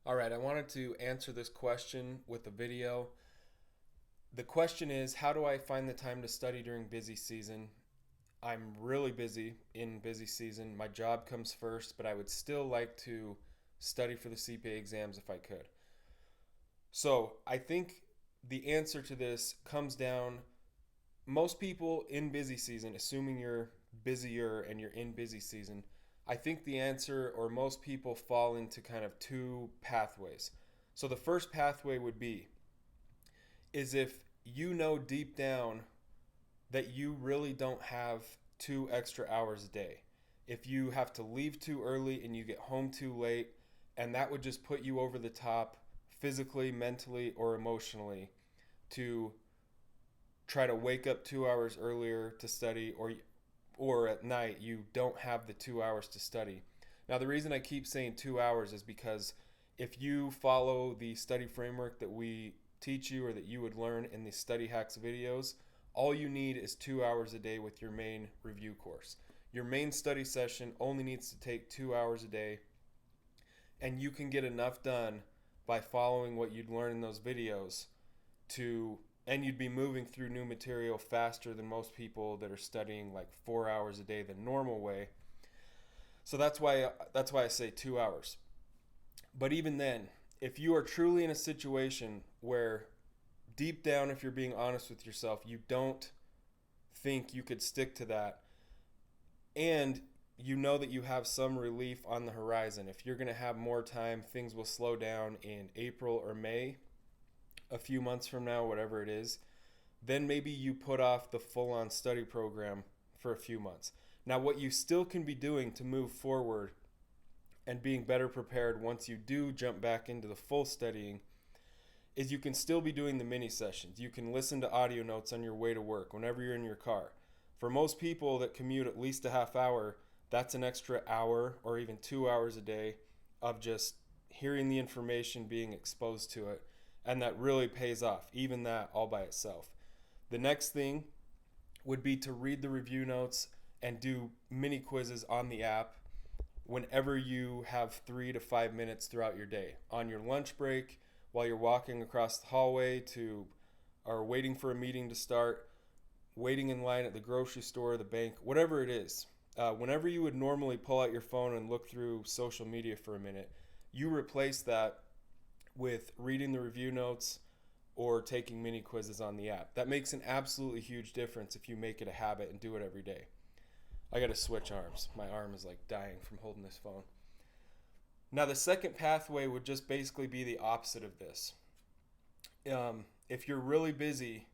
All right, I wanted to answer this question with a video. The question is, how do I find the time to study during busy season? I'm really busy in busy season. My job comes first, but I would still like to study for the CPA exams if I could. So, I think the answer to this comes down most people in busy season, assuming you're busier and you're in busy season, I think the answer, or most people fall into kind of two pathways. So the first pathway would be is if you know deep down that you really don't have 2 extra hours a day. If you have to leave too early and you get home too late, and that would just put you over the top physically, mentally, or emotionally to try to wake up 2 hours earlier to study, or at night you don't have the 2 hours to study. Now the reason I keep saying 2 hours is because if you follow the study framework that we teach you or that you would learn in the study hacks videos, all you need is 2 hours a day with your main review course. Your main study session only needs to take 2 hours a day, and you can get enough done by following what you'd learn in those videos to and you'd be moving through new material faster than most people that are studying like 4 hours a day the normal way. So that's why I say 2 hours. But even then, if you are truly in a situation where deep down, if you're being honest with yourself, you don't think you could stick to that, and you know that you have some relief on the horizon, if you're going to have more time, things will slow down in April or May, a few months from now, whatever it is, then maybe you put off the full on study program for a few months. Now, what you still can be doing to move forward and being better prepared once you do jump back into the full studying is you can still be doing the mini sessions. You can listen to audio notes on your way to work whenever you're in your car. For most people that commute at least a half hour, that's an extra hour or even 2 hours a day of just hearing the information, being exposed to it, and that really pays off, even that all by itself. The next thing would be to read the review notes and do mini quizzes on the app whenever you have 3 to 5 minutes throughout your day. On your lunch break, while you're walking across the hallway to, or waiting for a meeting to start, waiting in line at the grocery store, the bank, whatever it is. Whenever you would normally pull out your phone and look through social media for a minute, you replace that with reading the review notes or taking mini quizzes on the app. That makes an absolutely huge difference if you make it a habit and do it every day. I got to switch arms. My arm is like dying from holding this phone. Now, the second pathway would just basically be the opposite of this. If you're really busy,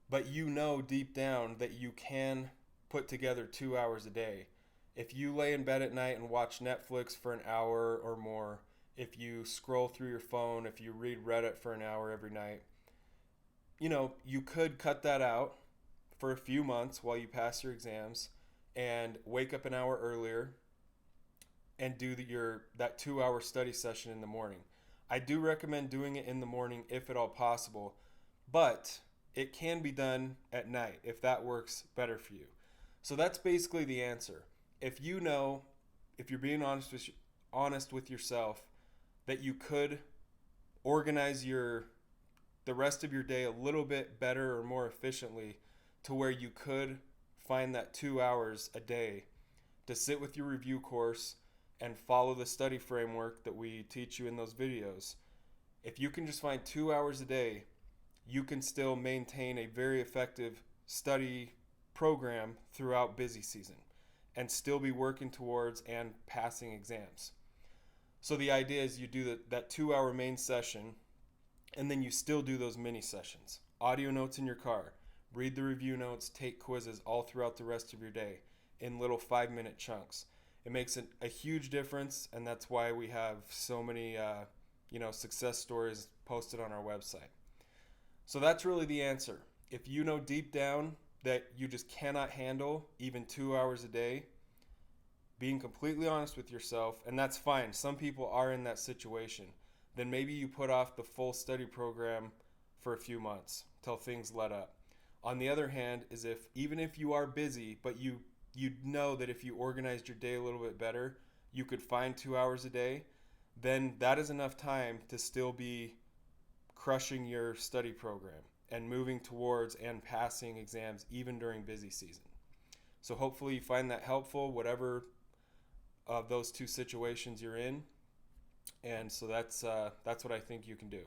but you know deep down that you can put together 2 hours a day, if you lay in bed at night and watch Netflix for an hour or more, if you scroll through your phone, if you read Reddit for an hour every night, you could cut that out for a few months while you pass your exams and wake up an hour earlier and do your that 2 hour study session in the morning. I do recommend doing it in the morning if at all possible, but it can be done at night if that works better for you. So that's basically the answer. If you know, if you're being honest with yourself, that you could organize the rest of your day a little bit better or more efficiently to where you could find that 2 hours a day to sit with your review course and follow the study framework that we teach you in those videos. If you can just find 2 hours a day, you can still maintain a very effective study program throughout busy season and still be working towards and passing exams. So the idea is you do that 2 hour main session and then you still do those mini sessions. Audio notes in your car, read the review notes, take quizzes all throughout the rest of your day in little 5 minute chunks. It makes a huge difference, and that's why we have so many success stories posted on our website. So that's really the answer. If you know deep down that you just cannot handle even 2 hours a day, being completely honest with yourself, and that's fine. Some people are in that situation. Then maybe you put off the full study program for a few months till things let up. On the other hand, is if even if you are busy, but you know that if you organized your day a little bit better, you could find 2 hours a day, then that is enough time to still be crushing your study program and moving towards and passing exams even during busy season. So hopefully you find that helpful, whatever of those two situations you're in. And so that's what I think you can do.